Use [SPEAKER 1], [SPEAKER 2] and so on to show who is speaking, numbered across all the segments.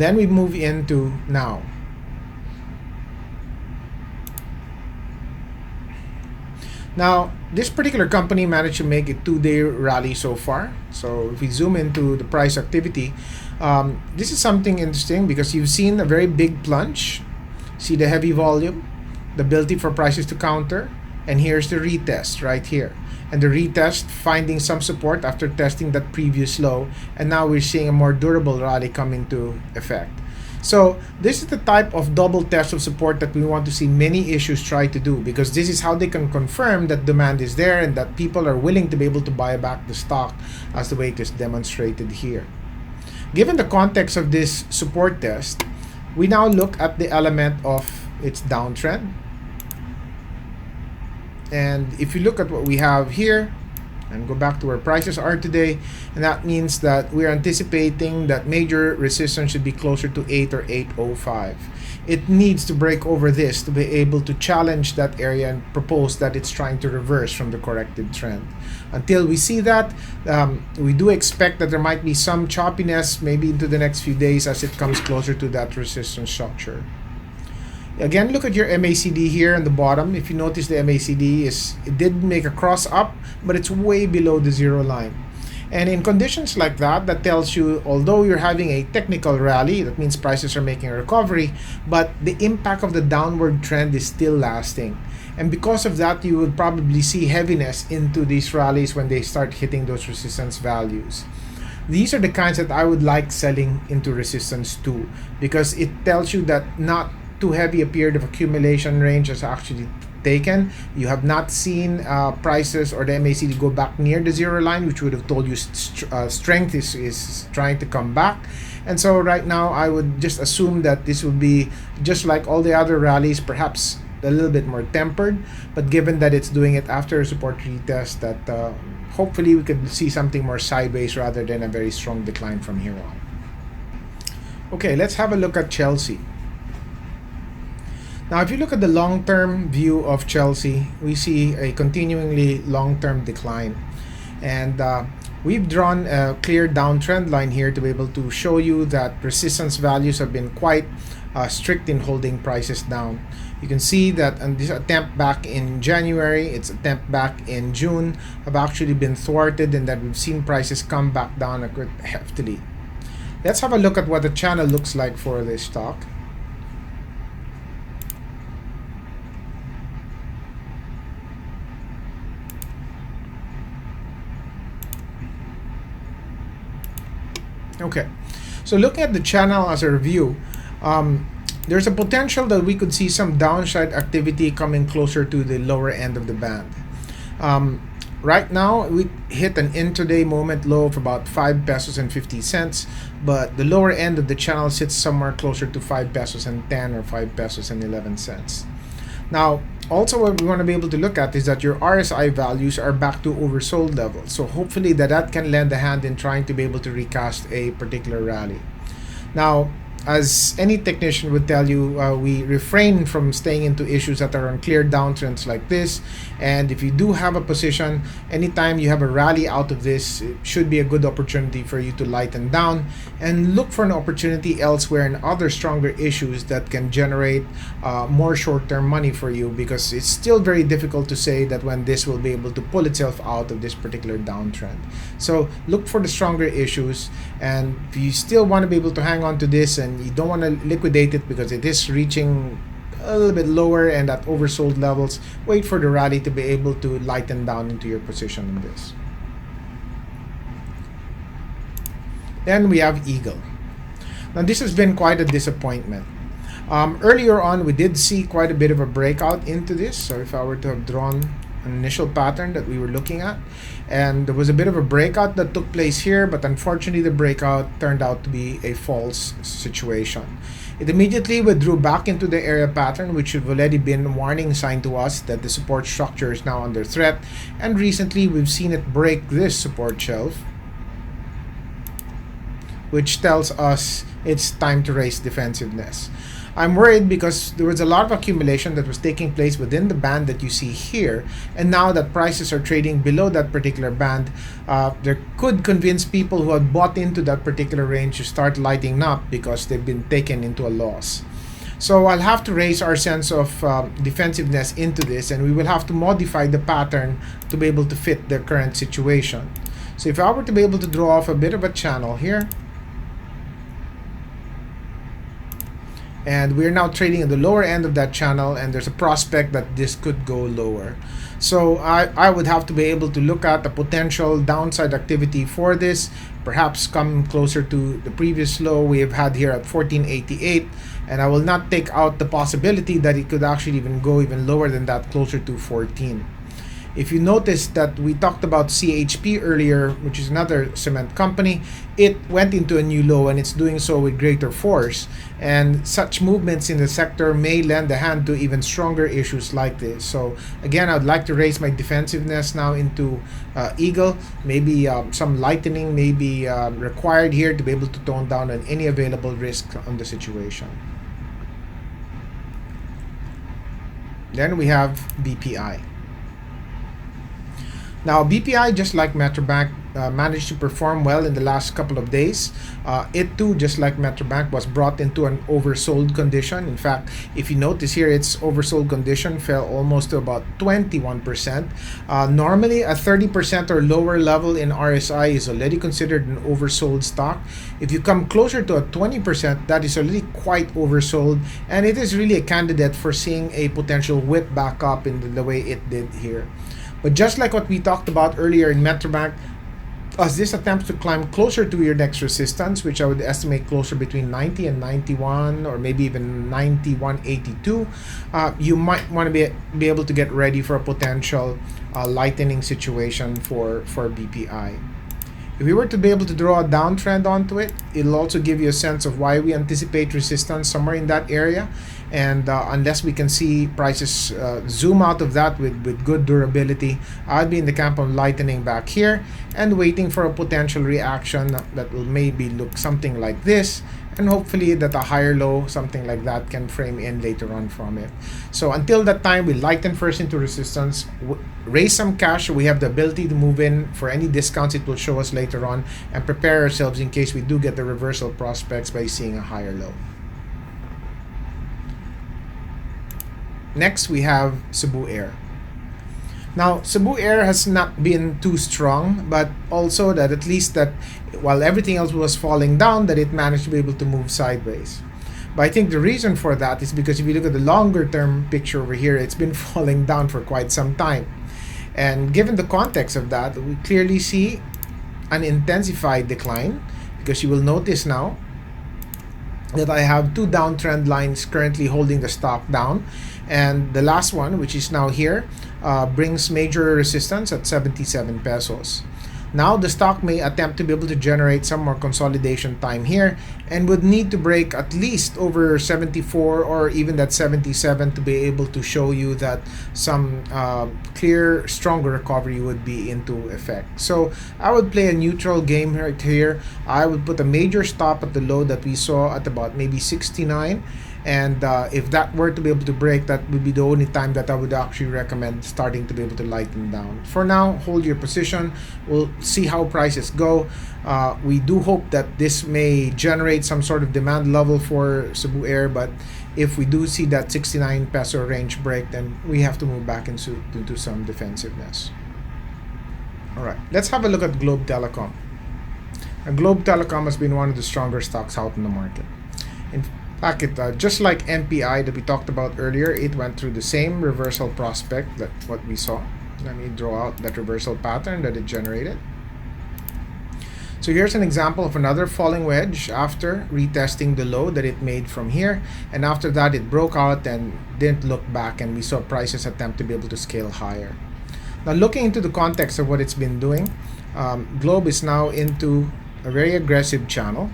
[SPEAKER 1] Then we move into now. Now, this particular company managed to make a 2-day rally so far. So if we zoom into the price activity, this is something interesting because you've seen a very big plunge. See the heavy volume, the ability for prices to counter, and here's the retest right here. And the retest finding some support after testing that previous low, and now we're seeing a more durable rally come into effect. So this is the type of double test of support that we want to see many issues try to do, because this is how they can confirm that demand is there and that people are willing to be able to buy back the stock, as the way it is demonstrated here. Given the context of this support test, we now look at the element of its downtrend. And if you look at what we have here, and go back to where prices are today, and that means that we're anticipating that major resistance should be closer to 8 or 805. It needs to break over this to be able to challenge that area and propose that it's trying to reverse from the corrected trend. Until we see that, we do expect that there might be some choppiness maybe into the next few days as it comes closer to that resistance structure. Again, look at your MACD here on the bottom. If you notice, the MACD it did make a cross up, but it's way below the zero line. And in conditions like that, that tells you, although you're having a technical rally, that means prices are making a recovery, but the impact of the downward trend is still lasting. And because of that, you will probably see heaviness into these rallies when they start hitting those resistance values. These are the kinds that I would like selling into resistance to, because it tells you that not too heavy a period of accumulation range has actually taken. You have not seen prices or the MACD go back near the zero line, which would have told you strength is trying to come back. And so right now I would just assume that this will be just like all the other rallies, perhaps a little bit more tempered, but given that it's doing it after a support retest, that hopefully we could see something more sideways rather than a very strong decline from here on. Okay, let's have a look at Chelsea. Now, if you look at the long-term view of Chelsea, we see a continuingly long-term decline. And we've drawn a clear downtrend line here to be able to show you that resistance values have been quite strict in holding prices down. You can see that on this attempt back in January, its attempt back in June have actually been thwarted, and that we've seen prices come back down quite heftily. Let's have a look at what the channel looks like for this stock. Okay, so looking at the channel as a review, there's a potential that we could see some downside activity coming closer to the lower end of the band. Right now, we hit an intraday moment low of about 5 pesos and 50 cents, but the lower end of the channel sits somewhere closer to 5 pesos and 10 or 5 pesos and 11 cents. Now, also what we want to be able to look at is that your RSI values are back to oversold levels. So hopefully that can lend a hand in trying to be able to recast a particular rally. Now, as any technician would tell you, we refrain from staying into issues that are on clear downtrends like this. And if you do have a position, anytime you have a rally out of this, it should be a good opportunity for you to lighten down and look for an opportunity elsewhere in other stronger issues that can generate more short-term money for you, because it's still very difficult to say that when this will be able to pull itself out of this particular downtrend. So look for the stronger issues, and if you still want to be able to hang on to this and you don't want to liquidate it because it is reaching a little bit lower and at oversold levels, wait for the rally to be able to lighten down into your position on this. Then we have Eagle. Now this has been quite a disappointment. Earlier on, we did see quite a bit of a breakout into this. So if I were to have drawn an initial pattern that we were looking at, and there was a bit of a breakout that took place here, but unfortunately the breakout turned out to be a false situation. It immediately withdrew back into the area pattern, which have already been a warning sign to us that the support structure is now under threat, and recently we've seen it break this support shelf, which tells us it's time to raise defensiveness. I'm worried because there was a lot of accumulation that was taking place within the band that you see here, and now that prices are trading below that particular band, there could convince people who had bought into that particular range to start lighting up because they've been taken into a loss. So I'll have to raise our sense of defensiveness into this, and we will have to modify the pattern to be able to fit the current situation. So if I were to be able to draw off a bit of a channel here, and we're now trading at the lower end of that channel, and there's a prospect that this could go lower. So I would have to be able to look at the potential downside activity for this, perhaps come closer to the previous low we have had here at 1488, and I will not take out the possibility that it could actually even go even lower than that, closer to 14. If you notice that we talked about CHP earlier, which is another cement company, it went into a new low and it's doing so with greater force. And such movements in the sector may lend a hand to even stronger issues like this. So again, I'd like to raise my defensiveness now into Eagle. Maybe some lightening may be required here to be able to tone down on any available risk on the situation. Then we have BPI. Now, BPI, just like Metrobank, managed to perform well in the last couple of days. It too, just like Metrobank, was brought into an oversold condition. In fact, if you notice here, its oversold condition fell almost to about 21%. Normally, a 30% or lower level in RSI is already considered an oversold stock. If you come closer to a 20%, that is already quite oversold, and it is really a candidate for seeing a potential whip back up in the way it did here. But just like what we talked about earlier in Metrobank, as this attempts to climb closer to your next resistance, which I would estimate closer between 90 and 91, or maybe even 91.82, you might want to be able to get ready for a potential lightening situation for BPI. If we were to be able to draw a downtrend onto it, it'll also give you a sense of why we anticipate resistance somewhere in that area. And unless we can see prices zoom out of that with good durability, I'd be in the camp of lightening back here and waiting for a potential reaction that will maybe look something like this, and hopefully that a higher low, something like that, can frame in later on from it. So until that time, we lighten first into resistance, raise some cash so we have the ability to move in for any discounts it will show us later on, and prepare ourselves in case we do get the reversal prospects by seeing a higher low. Next, we have Cebu Air. Now, Cebu Air has not been too strong, but also that at least that while everything else was falling down, that it managed to be able to move sideways. But I think the reason for that is because if you look at the longer term picture over here, it's been falling down for quite some time. And given the context of that, we clearly see an intensified decline, because you will notice now that I have two downtrend lines currently holding the stock down, and the last one, which is now here, brings major resistance at 77 pesos. Now the stock may attempt to be able to generate some more consolidation time here, and would need to break at least over 74 or even that 77 to be able to show you that some clear, stronger recovery would be into effect. So I would play a neutral game right here. I would put a major stop at the low that we saw at about maybe 69. And if that were to be able to break, that would be the only time that I would actually recommend starting to be able to lighten down. For now, hold your position. We'll see how prices go. We do hope that this may generate some sort of demand level for Cebu Air, but if we do see that 69 peso range break, then we have to move back into some defensiveness. All right, let's have a look at Globe Telecom. Globe Telecom has been one of the stronger stocks out in the market. In fact, just like MPI that we talked about earlier, it went through the same reversal prospect that what we saw. Let me draw out that reversal pattern that it generated. So here's an example of another falling wedge after retesting the low that it made from here, and after that it broke out and didn't look back, and we saw prices attempt to be able to scale higher. Now, looking into the context of what it's been doing, Globe is now into a very aggressive channel.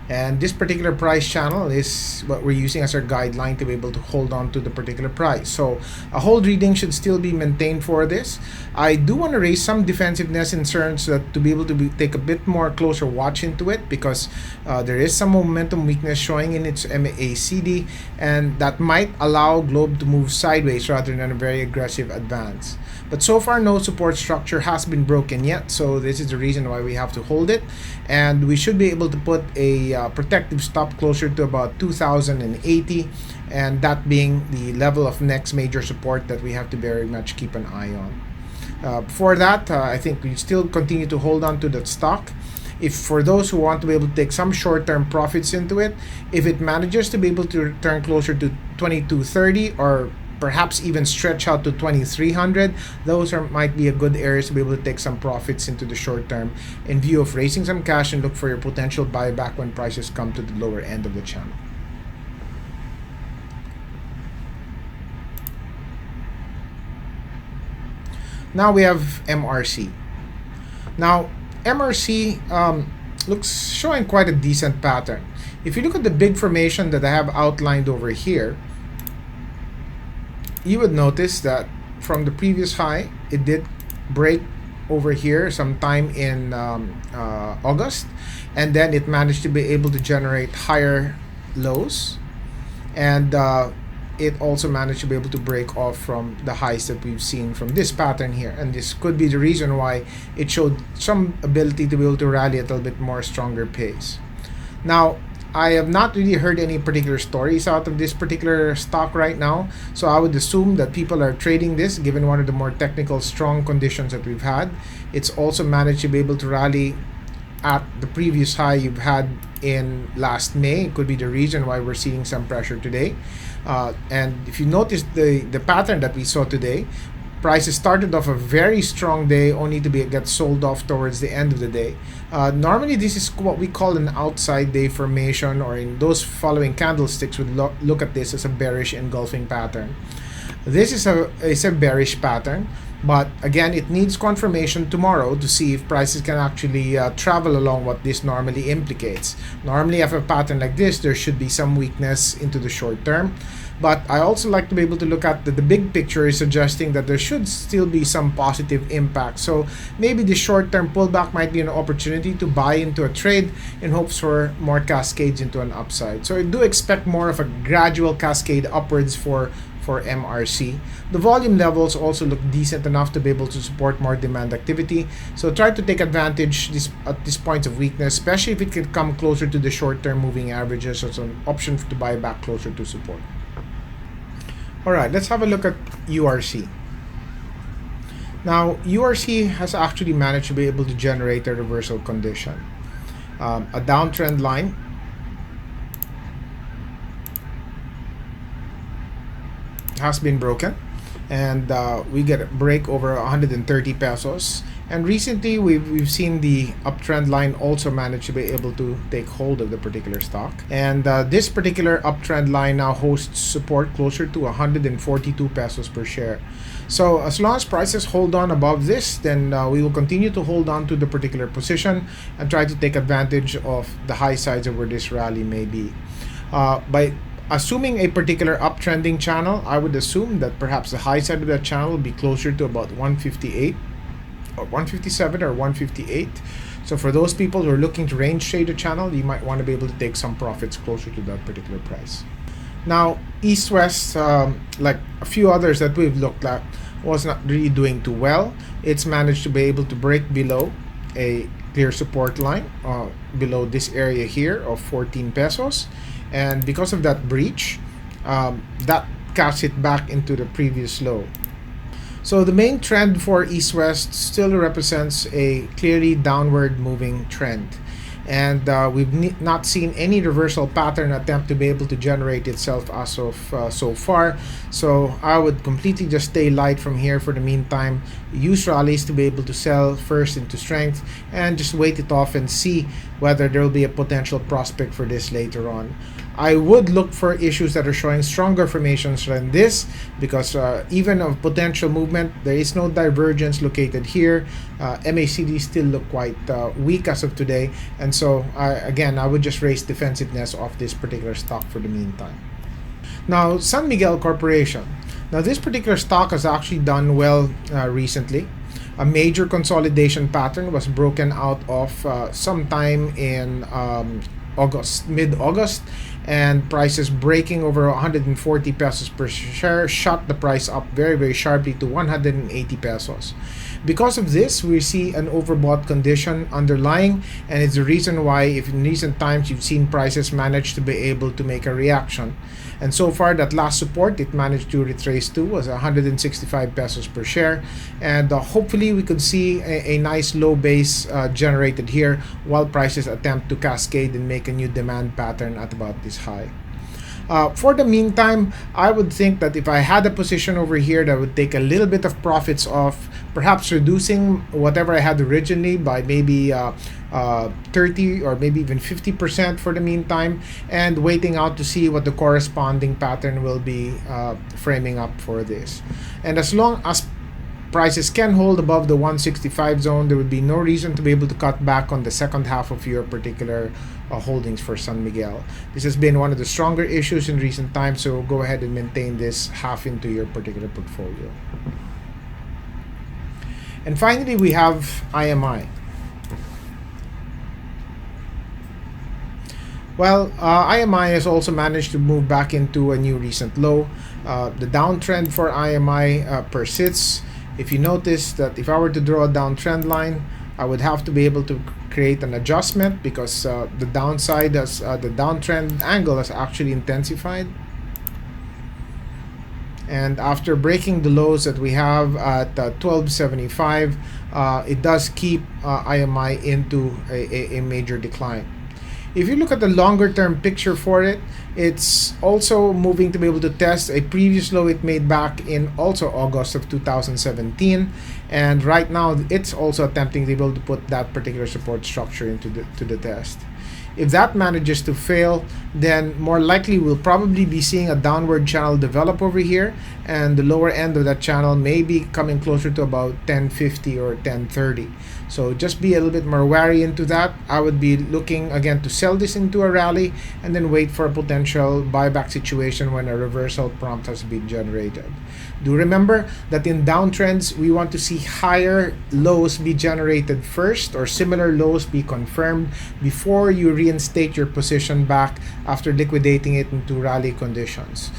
[SPEAKER 1] And this particular price channel is what we're using as our guideline to be able to hold on to the particular price. So a hold reading should still be maintained for this. I do want to raise some defensiveness in terms that to be able to take a bit more closer watch into it, because there is some momentum weakness showing in its MACD, and that might allow Globe to move sideways rather than a very aggressive advance. But so far, no support structure has been broken yet, so this is the reason why we have to hold it. And we should be able to put a protective stop closer to about 2080, and that being the level of next major support that we have to very much keep an eye on. Before that, I think we still continue to hold on to that stock. If for those who want to be able to take some short-term profits into it, if it manages to be able to return closer to 2230 or perhaps even stretch out to 2300, those might be a good areas to be able to take some profits into the short term in view of raising some cash and look for your potential buyback when prices come to the lower end of the channel. Now we have MRC. Now MRC looks showing quite a decent pattern. If you look at the big formation that I have outlined over here, you would notice that from the previous high, it did break over here sometime in August, and then it managed to be able to generate higher lows, and it also managed to be able to break off from the highs that we've seen from this pattern here, and this could be the reason why it showed some ability to be able to rally at a little bit more stronger pace. Now, I have not really heard any particular stories out of this particular stock right now, so I would assume that people are trading this given one of the more technical strong conditions that we've had. It's also managed to be able to rally at the previous high you've had in last May. It could be the reason why we're seeing some pressure today. And if you notice the pattern that we saw today, prices started off a very strong day only to get sold off towards the end of the day. Normally this is what we call an outside day formation, or in those following candlesticks would look at this as a bearish engulfing pattern. This is a bearish pattern, but again, it needs confirmation tomorrow to see if prices can actually travel along what this normally implicates. Normally, after a pattern like this, there should be some weakness into the short term. But I also like to be able to look at the big picture is suggesting that there should still be some positive impact. So maybe the short-term pullback might be an opportunity to buy into a trade in hopes for more cascades into an upside. So I do expect more of a gradual cascade upwards for MRC. The volume levels also look decent enough to be able to support more demand activity. So try to take advantage at this point of weakness, especially if it can come closer to the short-term moving averages as an option to buy back closer to support. Alright, let's have a look at URC. Now, URC has actually managed to be able to generate a reversal condition. A downtrend line has been broken, and we get a break over 130 pesos. And recently, we've seen the uptrend line also manage to be able to take hold of the particular stock. And this particular uptrend line now hosts support closer to 142 pesos per share. So as long as prices hold on above this, then we will continue to hold on to the particular position and try to take advantage of the high sides of where this rally may be. By assuming a particular uptrending channel, I would assume that perhaps the high side of that channel will be closer to about 158 or 157 or 158. So for those people who are looking to range trade the channel, you might want to be able to take some profits closer to that particular price. Now, East-West, like a few others that we've looked at, was not really doing too well. It's managed to be able to break below a clear support line below this area here of 14 pesos. And because of that breach, that casts it back into the previous low. So the main trend for East-West still represents a clearly downward moving trend. And we've not seen any reversal pattern attempt to be able to generate itself as of so far. So I would completely just stay light from here for the meantime. Use rallies to be able to sell first into strength and just wait it off and see whether there will be a potential prospect for this later on. I would look for issues that are showing stronger formations than this, because even of potential movement, there is no divergence located here. MACD still look quite weak as of today, and so again, I would just raise defensiveness of this particular stock for the meantime. Now, San Miguel Corporation. Now, this particular stock has actually done well recently. A major consolidation pattern was broken out of sometime in mid-August, and prices breaking over 140 pesos per share shot the price up very, very sharply to 180 pesos. Because of this, we see an overbought condition underlying, and it's the reason why if in recent times you've seen prices manage to be able to make a reaction. And so far, that last support it managed to retrace to was 165 pesos per share, and hopefully we could see a nice low base generated here while prices attempt to cascade and make a new demand pattern at about this high. For the meantime, I would think that if I had a position over here that would take a little bit of profits off, perhaps reducing whatever I had originally by maybe 30 or maybe even 50% for the meantime, and waiting out to see what the corresponding pattern will be framing up for this. And as long as prices can hold above the 165 zone, there would be no reason to be able to cut back on the second half of your particular holdings for San Miguel. This has been one of the stronger issues in recent times, so go ahead and maintain this half into your particular portfolio. And finally, we have IMI. Well, IMI has also managed to move back into a new recent low. The downtrend for IMI persists. If you notice that if I were to draw a downtrend line, I would have to be able to create an adjustment because the downside, the downtrend angle has actually intensified. And after breaking the lows that we have at 1275, it does keep IMI into a major decline. If you look at the longer term picture for it, it's also moving to be able to test a previous low it made back in also August of 2017, and right now it's also attempting to be able to put that particular support structure into the test. If that manages to fail, then more likely we'll probably be seeing a downward channel develop over here, and the lower end of that channel may be coming closer to about 1050 or 1030. So just be a little bit more wary into that. I would be looking again to sell this into a rally and then wait for a potential buyback situation when a reversal prompt has been generated. Do remember that in downtrends, we want to see higher lows be generated first, or similar lows be confirmed before you reinstate your position back after liquidating it into rally conditions.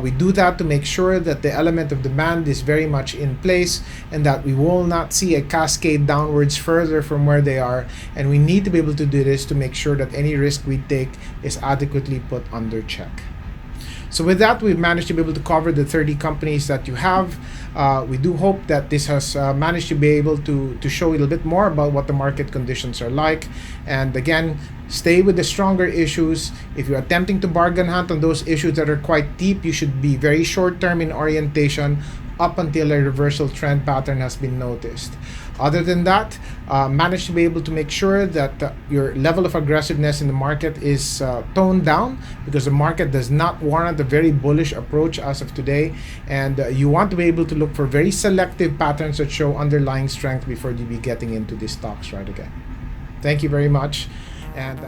[SPEAKER 1] We do that to make sure that the element of demand is very much in place and that we will not see a cascade downwards further from where they are. And we need to be able to do this to make sure that any risk we take is adequately put under check. So with that, we've managed to be able to cover the 30 companies that you have. We do hope that this has managed to be able to show a little bit more about what the market conditions are like. And again, stay with the stronger issues. If you're attempting to bargain hunt on those issues that are quite deep, you should be very short term in orientation up until a reversal trend pattern has been noticed. Other than that, manage to be able to make sure that your level of aggressiveness in the market is toned down, because the market does not warrant a very bullish approach as of today, and you want to be able to look for very selective patterns that show underlying strength before you be getting into these stocks right again. Thank you very much, and